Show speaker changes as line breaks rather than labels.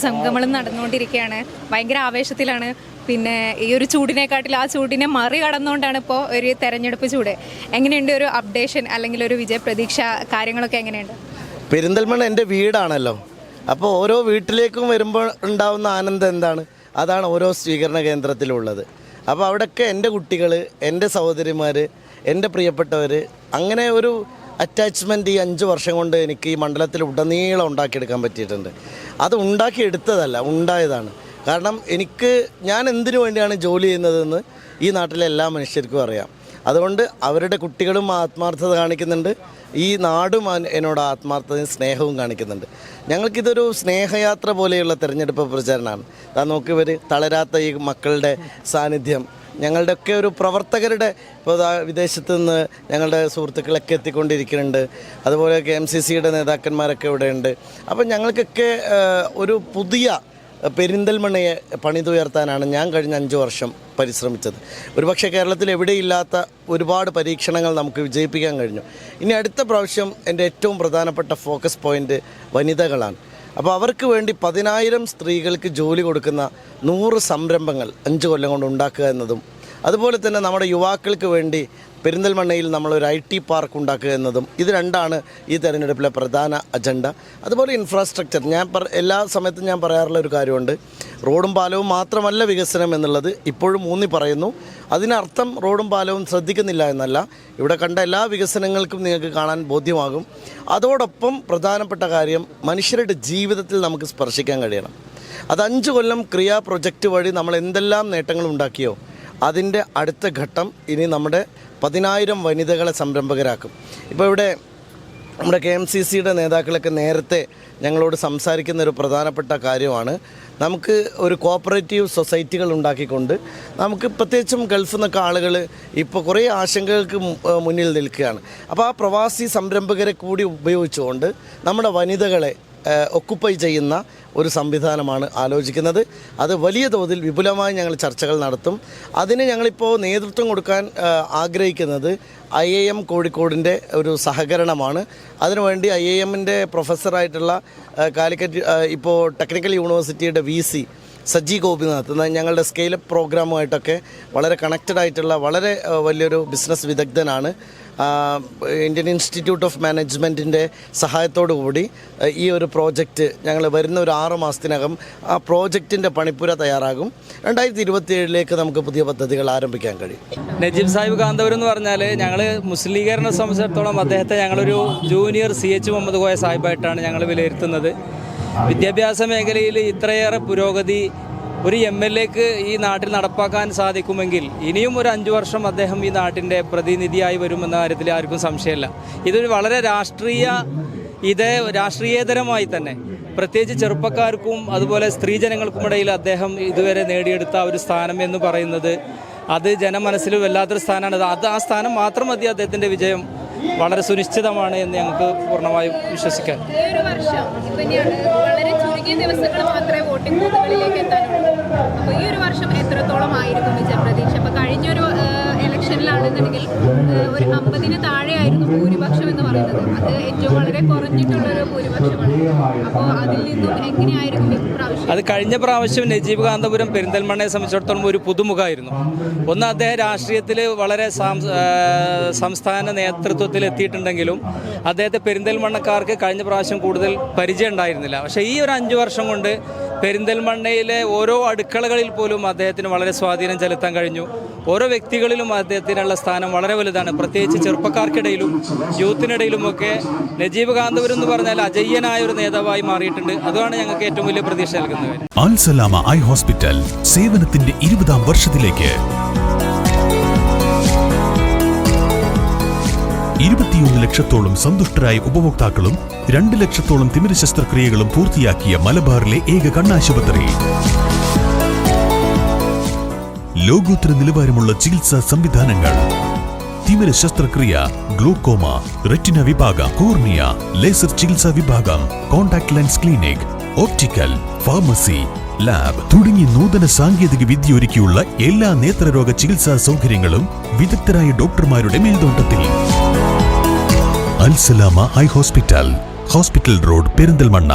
സംഗമങ്ങളും നടന്നുകൊണ്ടിരിക്കുകയാണ്. ഭയങ്കര ആവേശത്തിലാണ്. പിന്നെ ഈ ഒരു ചൂടിനെക്കാട്ടിൽ ആ ചൂടിനെ മറികടന്നുകൊണ്ടാണ് ഇപ്പോൾ ഒരു തെരഞ്ഞെടുപ്പ് ചൂട്. എങ്ങനെയുണ്ട് ഒരു അപ്ഡേഷൻ അല്ലെങ്കിൽ ഒരു വിജയപ്രതീക്ഷ, കാര്യങ്ങളൊക്കെ എങ്ങനെയുണ്ട്?
പെരിന്തൽമണ്ണ എൻ്റെ വീടാണല്ലോ. അപ്പോൾ ഓരോ വീട്ടിലേക്കും വരുമ്പോൾ ഉണ്ടാകുന്ന ആനന്ദം എന്താണ്, അതാണ് ഓരോ സ്വീകരണ കേന്ദ്രത്തിലുള്ളത്. അപ്പോൾ അവിടെയൊക്കെ എൻ്റെ കുട്ടികൾ, എൻ്റെ സഹോദരിമാർ, എൻ്റെ പ്രിയപ്പെട്ടവർ, അങ്ങനെ ഒരു അറ്റാച്ച്മെൻറ്റ് ഈ 5 വർഷം കൊണ്ട് എനിക്ക് ഈ മണ്ഡലത്തിൽ ഉടനീളം ഉണ്ടാക്കിയെടുക്കാൻ പറ്റിയിട്ടുണ്ട്. അത് ഉണ്ടാക്കിയെടുത്തതല്ല, ഉണ്ടായതാണ്. കാരണം ഞാൻ എന്തിനു വേണ്ടിയാണ് ജോലി ചെയ്യുന്നതെന്ന് ഈ നാട്ടിലെ എല്ലാ മനുഷ്യർക്കും അറിയാം. അതുകൊണ്ട് അവരുടെ കുട്ടികളും ആത്മാർത്ഥത കാണിക്കുന്നുണ്ട്, ഈ നാടും എന്നോട് ആത്മാർത്ഥതയും സ്നേഹവും കാണിക്കുന്നുണ്ട്. ഞങ്ങൾക്കിതൊരു സ്നേഹയാത്ര പോലെയുള്ള തിരഞ്ഞെടുപ്പ് പ്രചാരണമാണ്. നോക്കി ഇവർ തളരാത്ത ഈ മക്കളുടെ സാന്നിധ്യം, ഞങ്ങളുടെയൊക്കെ ഒരു പ്രവർത്തകരുടെ, ഇപ്പോൾ വിദേശത്തു നിന്ന് ഞങ്ങളുടെ സുഹൃത്തുക്കളൊക്കെ എത്തിക്കൊണ്ടിരിക്കുന്നുണ്ട്. അതുപോലെ KMCCയുടെ നേതാക്കന്മാരൊക്കെ ഇവിടെയുണ്ട്. അപ്പം ഞങ്ങൾക്കൊക്കെ ഒരു പുതിയ പെരിന്തൽമണ്ണയെ പണിതുയർത്താനാണ് ഞാൻ കഴിഞ്ഞ 5 വർഷം പരിശ്രമിച്ചത്. ഒരുപക്ഷെ കേരളത്തിൽ എവിടെയില്ലാത്ത ഒരുപാട് പരീക്ഷണങ്ങൾ നമുക്ക് വിജയിപ്പിക്കാൻ കഴിഞ്ഞു. ഇനി അടുത്ത പ്രാവശ്യം എൻ്റെ ഏറ്റവും പ്രധാനപ്പെട്ട ഫോക്കസ് പോയിൻ്റ് വനിതകളാണ്. അപ്പോൾ അവർക്ക് വേണ്ടി 10,000 സ്ത്രീകൾക്ക് ജോലി കൊടുക്കുന്ന 100 സംരംഭങ്ങൾ 5 കൊല്ലം കൊണ്ട് ഉണ്ടാക്കുക എന്നതും, അതുപോലെ തന്നെ നമ്മുടെ യുവാക്കൾക്ക് വേണ്ടി പെരിന്തൽമണ്ണയിൽ നമ്മളൊരു IT പാർക്ക് ഉണ്ടാക്കുക എന്നതും, ഇത് രണ്ടാണ് ഈ തെരഞ്ഞെടുപ്പിലെ പ്രധാന അജണ്ട. അതുപോലെ ഇൻഫ്രാസ്ട്രക്ചർ, എല്ലാ സമയത്തും ഞാൻ പറയാറുള്ള ഒരു കാര്യമുണ്ട്, റോഡും പാലവും മാത്രമല്ല വികസനം എന്നുള്ളത് ഇപ്പോഴും ഊന്നി പറയുന്നു. അതിനർത്ഥം റോഡും പാലവും ശ്രദ്ധിക്കുന്നില്ല എന്നല്ല, ഇവിടെ കണ്ട എല്ലാ വികസനങ്ങൾക്കും നിങ്ങൾക്ക് കാണാൻ ബോധ്യമാകും. അതോടൊപ്പം പ്രധാനപ്പെട്ട കാര്യം, മനുഷ്യരുടെ ജീവിതത്തിൽ നമുക്ക് സ്പർശിക്കാൻ കഴിയണം. അത് 5 കൊല്ലം ക്രിയാ പ്രൊജക്റ്റ് വഴി നമ്മൾ എന്തെല്ലാം നേട്ടങ്ങൾ ഉണ്ടാക്കിയോ അതിൻ്റെ അടുത്ത ഘട്ടം ഇനി നമ്മുടെ 10,000 വനിതകളെ സംരംഭകരാക്കും. ഇപ്പോൾ ഇവിടെ നമ്മുടെ KMCCയുടെ നേതാക്കളൊക്കെ നേരത്തെ ഞങ്ങളോട് സംസാരിക്കുന്ന ഒരു പ്രധാനപ്പെട്ട കാര്യമാണ്, നമുക്ക് ഒരു കോപ്പറേറ്റീവ് സൊസൈറ്റികൾ ഉണ്ടാക്കിക്കൊണ്ട് നമുക്ക് പ്രത്യേകിച്ചും ഗൾഫിൽ നിന്നൊക്കെ ആളുകൾ ഇപ്പോൾ കുറേ ആശങ്കകൾക്ക് മുന്നിൽ നിൽക്കുകയാണ്. അപ്പോൾ ആ പ്രവാസി സംരംഭകരെ കൂടി ഉപയോഗിച്ചുകൊണ്ട് നമ്മുടെ വനിതകളെ ഒക്കുപ്പൈ ചെയ്യുന്ന ഒരു സംവിധാനമാണ് ആലോചിക്കുന്നത്. അത് വലിയ തോതിൽ വിപുലമായി ഞങ്ങൾ ചർച്ചകൾ നടത്തും. അതിന് ഞങ്ങളിപ്പോൾ നേതൃത്വം കൊടുക്കാൻ ആഗ്രഹിക്കുന്നത് IIM കോഴിക്കോടിൻ്റെ ഒരു സഹകരണമാണ്. അതിനുവേണ്ടി IIMൻ്റെ പ്രൊഫസറായിട്ടുള്ള കാലിക്കറ്റ് ഇപ്പോൾ ടെക്നിക്കൽ യൂണിവേഴ്സിറ്റിയുടെ VC സജി ഗോപിനാഥ് ഞങ്ങളുടെ സ്കെയിലപ്പ് പ്രോഗ്രാമുമായിട്ടൊക്കെ വളരെ കണക്റ്റഡ് ആയിട്ടുള്ള വളരെ വലിയൊരു ബിസിനസ് വിദഗ്ധനാണ്. ഇന്ത്യൻ ഇൻസ്റ്റിറ്റ്യൂട്ട് ഓഫ് മാനേജ്മെൻറ്റിൻ്റെ സഹായത്തോടു കൂടി ഈ ഒരു പ്രോജക്റ്റ് ഞങ്ങൾ വരുന്ന ഒരു 6 മാസത്തിനകം ആ പ്രോജക്റ്റിൻ്റെ പണിപ്പുര തയ്യാറാകും. 2027 നമുക്ക് പുതിയ പദ്ധതികൾ ആരംഭിക്കാൻ കഴിയും.
നജീബ് സാഹിബ് കാന്തപുരം എന്ന് പറഞ്ഞാൽ ഞങ്ങൾ മുസ്ലിം ലീഗിനെ സംബന്ധിച്ചിടത്തോളം അദ്ദേഹത്തെ ഞങ്ങളൊരു ജൂനിയർ CH മുഹമ്മദ് കോയ സാഹിബായിട്ടാണ് ഞങ്ങൾ വിലയിരുത്തുന്നത്. വിദ്യാഭ്യാസ മേഖലയിൽ ഇത്രയേറെ പുരോഗതി ഒരു MLAക്ക് ഈ നാട്ടിൽ നടപ്പാക്കാൻ സാധിക്കുമെങ്കിൽ ഇനിയും ഒരു 5 വർഷം അദ്ദേഹം ഈ നാട്ടിൻ്റെ പ്രതിനിധിയായി വരുമെന്ന കാര്യത്തിൽ ആർക്കും സംശയമില്ല. ഇതൊരു വളരെ രാഷ്ട്രീയേതരമായി തന്നെ, പ്രത്യേകിച്ച് ചെറുപ്പക്കാർക്കും അതുപോലെ സ്ത്രീജനങ്ങൾക്കുമിടയിൽ അദ്ദേഹം ഇതുവരെ നേടിയെടുത്ത ഒരു സ്ഥാനം എന്ന് പറയുന്നത് അത് ജനമനസ്സിൽ വല്ലാത്തൊരു സ്ഥാനമാണ്. ആ സ്ഥാനം മാത്രം മതി അദ്ദേഹത്തിൻ്റെ വിജയം വളരെ സുനിശ്ചിതമാണ് എന്ന് ഞങ്ങൾക്ക് പൂർണ്ണമായും വിശ്വസിക്കാം.
ഈ ഒരു വർഷം വളരെ ചുരുങ്ങിയ ദിവസങ്ങൾ മാത്രമേ വോട്ടിംഗ് ബൂത്തുകളിലേക്ക് എത്താനുള്ളൂ. അപ്പോൾ ഈ ഒരു വർഷം എത്രത്തോളം ആയിരിക്കും വിജയപ്രതീക്ഷ? അപ്പോൾ കഴിഞ്ഞൊരു ഇലക്ഷനിലാണെന്നുണ്ടെങ്കിൽ ഒരു 50-ന് താഴെയായിരുന്നു ഭൂരിപക്ഷം എന്ന് പറയുന്നത്. അത് ഏറ്റവും വളരെ കുറഞ്ഞിട്ടുള്ളൊരു ഭൂരിപക്ഷമാണ്. അപ്പോൾ അതിൽ നിന്നും എങ്ങനെയായിരിക്കും ഇപ്രാവശ്യം?
അത് കഴിഞ്ഞ പ്രാവശ്യം നജീബ് കാന്തപുരം പെരിന്തൽമണ്ണയെ സംബന്ധിച്ചിടത്തോളം ഒരു പുതുമുഖമായിരുന്നു. ഒന്ന്, അദ്ദേഹം രാഷ്ട്രീയത്തിൽ വളരെ സംസ്ഥാന നേതൃത്വത്തിൽ എത്തിയിട്ടുണ്ടെങ്കിലും അദ്ദേഹത്തെ പെരിന്തൽമണ്ണക്കാർക്ക് കഴിഞ്ഞ പ്രാവശ്യം കൂടുതൽ പരിചയം ഉണ്ടായിരുന്നില്ല. പക്ഷേ ഈ ഒരു 5 വർഷം കൊണ്ട് പെരിന്തൽമണ്ണയിലെ ഓരോ അടുക്കളകളിൽ പോലും അദ്ദേഹത്തിന് വളരെ സ്വാധീനം ചെലുത്താൻ കഴിഞ്ഞു. ഓരോ വ്യക്തികളിലും അദ്ദേഹത്തിനുള്ള സ്ഥാനം വളരെ വലുതാണ്. പ്രത്യേകിച്ച് ചെറുപ്പക്കാർക്കിടയിലും യൂത്തിനിടയിലുമൊക്കെ നജീബ് കാന്തപുരം എന്ന് പറഞ്ഞാൽ അജയ്യനായ ഒരു നേതാവായി മാറിയിട്ടുണ്ട്. അതാണ് ഞങ്ങൾക്ക് ഏറ്റവും വലിയ പ്രതീക്ഷ നൽകുന്നത്.
അൽ സലാമ ഐ ഹോസ്പിറ്റൽ സേവനത്തിന്റെ 20ാം വർഷത്തിലേക്ക് 21 ലക്ഷത്തോളം സന്തുഷ്ടരായ ഉപഭോക്താക്കളും 2 ലക്ഷത്തോളം തിമിര ശസ്ത്രക്രിയകളും പൂർത്തിയാക്കിയ മലബാറിലെ ഏക കണ്ണാശുപത്രി. ലോകോത്തര നിലവാരമുള്ള ചികിത്സാ സംവിധാനങ്ങൾ, തിമിര ശസ്ത്രക്രിയ, ഗ്ലോക്കോമ, റെറ്റിന വിഭാഗം, കോർണിയ, ലേസർ ചികിത്സാ വിഭാഗം, contact lens clinic, optical, pharmacy, lab തുടങ്ങി നൂതന സാങ്കേതിക വിദ്യ ഒരുക്കിയുള്ള എല്ലാ നേത്രരോഗ ചികിത്സാ സൗകര്യങ്ങളും വിദഗ്ധരായ ഡോക്ടർമാരുടെ മേൽനോട്ടത്തിൽ. Al Salama eye hospital, hospital road, Perinthalmanna.